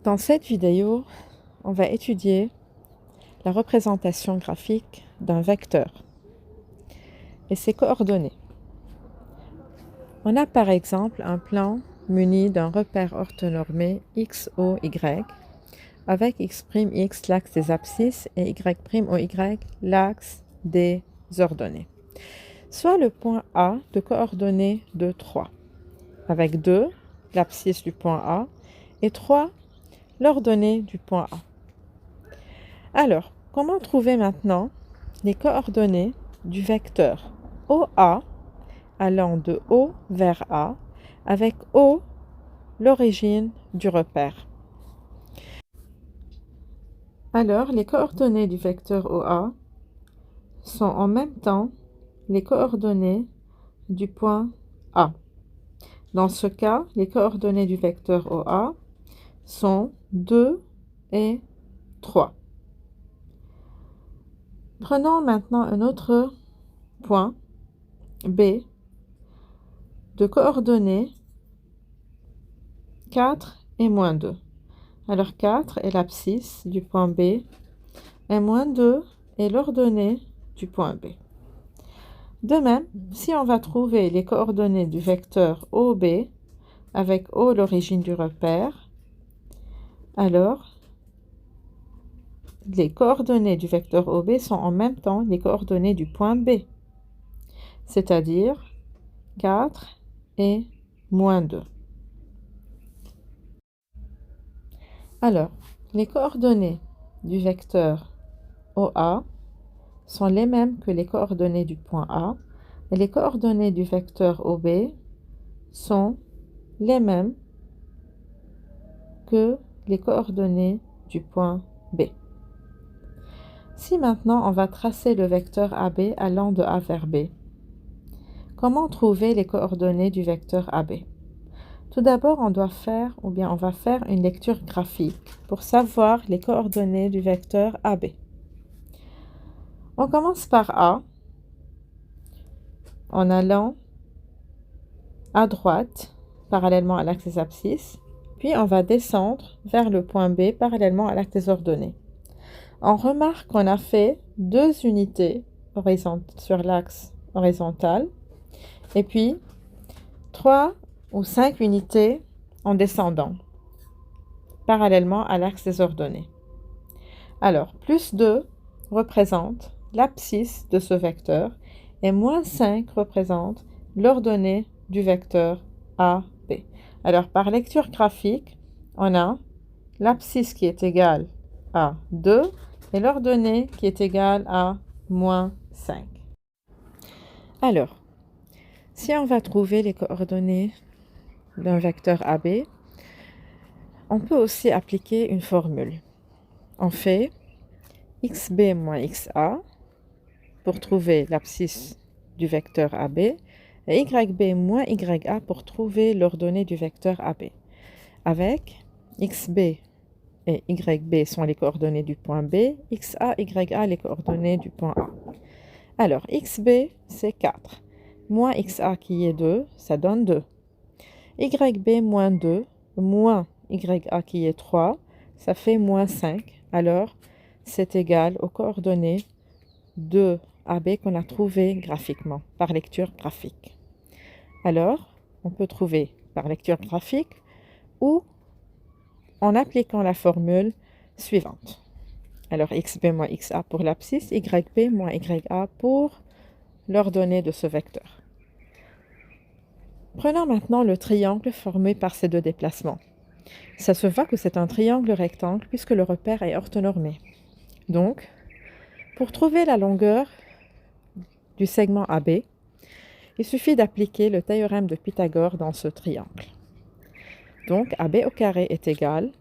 Dans cette vidéo, on va étudier la représentation graphique d'un vecteur et ses coordonnées. On a par exemple un plan muni d'un repère orthonormé x, o, y avec x', l'axe des abscisses, et y', o, y, l'axe des ordonnées. Soit le point A de coordonnées de 3, avec 2, l'abscisse du point A, et 3, l'ordonnée du point A. Alors, comment trouver maintenant les coordonnées du vecteur OA allant de O vers A, avec O l'origine du repère? Alors, les coordonnées du vecteur OA sont en même temps les coordonnées du point A. Dans ce cas, les coordonnées du vecteur OA sont 2 et 3. Prenons maintenant un autre point B de coordonnées 4 et moins 2. Alors 4 est l'abscisse du point B et moins 2 est l'ordonnée du point B. De même, si on va trouver les coordonnées du vecteur OB avec O l'origine du repère, alors les coordonnées du vecteur OB sont en même temps les coordonnées du point B, c'est-à-dire 4 et moins 2. Alors, les coordonnées du vecteur OA sont les mêmes que les coordonnées du point A, et les coordonnées du vecteur OB sont les mêmes que les coordonnées du point B. Si maintenant on va tracer le vecteur AB allant de A vers B, comment trouver les coordonnées du vecteur AB? Tout d'abord, on va faire une lecture graphique pour savoir les coordonnées du vecteur AB. On commence par A, en allant à droite, parallèlement à l'axe des abscisses, puis on va descendre vers le point B, parallèlement à l'axe des ordonnées. On remarque qu'on a fait 2 unités sur l'axe horizontal, et puis 3 ou 5 unités en descendant, parallèlement à l'axe des ordonnées. Alors, plus 2 représente l'abscisse de ce vecteur, et moins 5 représente l'ordonnée du vecteur AB. Alors, par lecture graphique, on a l'abscisse qui est égale à 2 et l'ordonnée qui est égale à moins 5. Alors, si on va trouver les coordonnées d'un vecteur AB, on peut aussi appliquer une formule. On fait xb moins xa pour trouver l'abscisse du vecteur AB et yb moins ya pour trouver l'ordonnée du vecteur AB. Avec xb et yb sont les coordonnées du point B, xa, ya les coordonnées du point A. Alors, xb c'est 4, moins xa qui est 2, ça donne 2. Yb moins 2, moins ya qui est 3, ça fait moins 5. Alors, c'est égal aux coordonnées de AB qu'on a trouvées graphiquement, par lecture graphique. Alors, on peut trouver par lecture graphique ou en appliquant la formule suivante. Alors, xb moins xa pour l'abscisse, yb moins ya pour l'ordonnée de ce vecteur. Prenons maintenant le triangle formé par ces 2 déplacements. Ça se voit que c'est un triangle rectangle puisque le repère est orthonormé. Donc, pour trouver la longueur du segment AB, il suffit d'appliquer le théorème de Pythagore dans ce triangle. Donc, AB au carré est égal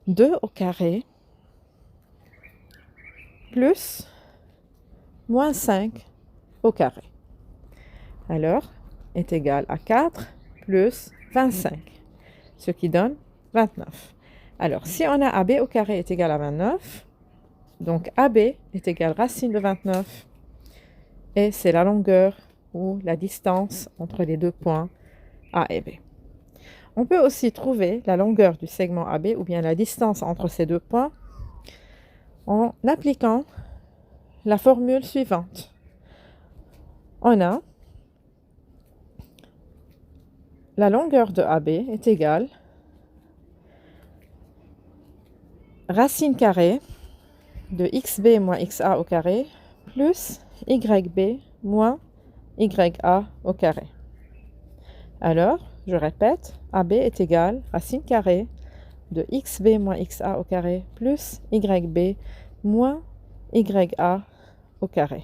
2 au carré plus moins 5 au carré. Alors, est égal à 4 plus 25, ce qui donne 29. Alors, si on a AB au carré est égal à 29, donc AB est égal à racine de 29, et c'est la longueur ou la distance entre les 2 points A et B. On peut aussi trouver la longueur du segment AB ou bien la distance entre ces deux points en appliquant la formule suivante. On a la longueur de AB est égale racine carrée de xb moins xa au carré plus yb moins ya au carré. Alors, je répète, AB est égal racine carrée de xb moins xa au carré plus yb moins ya au carré.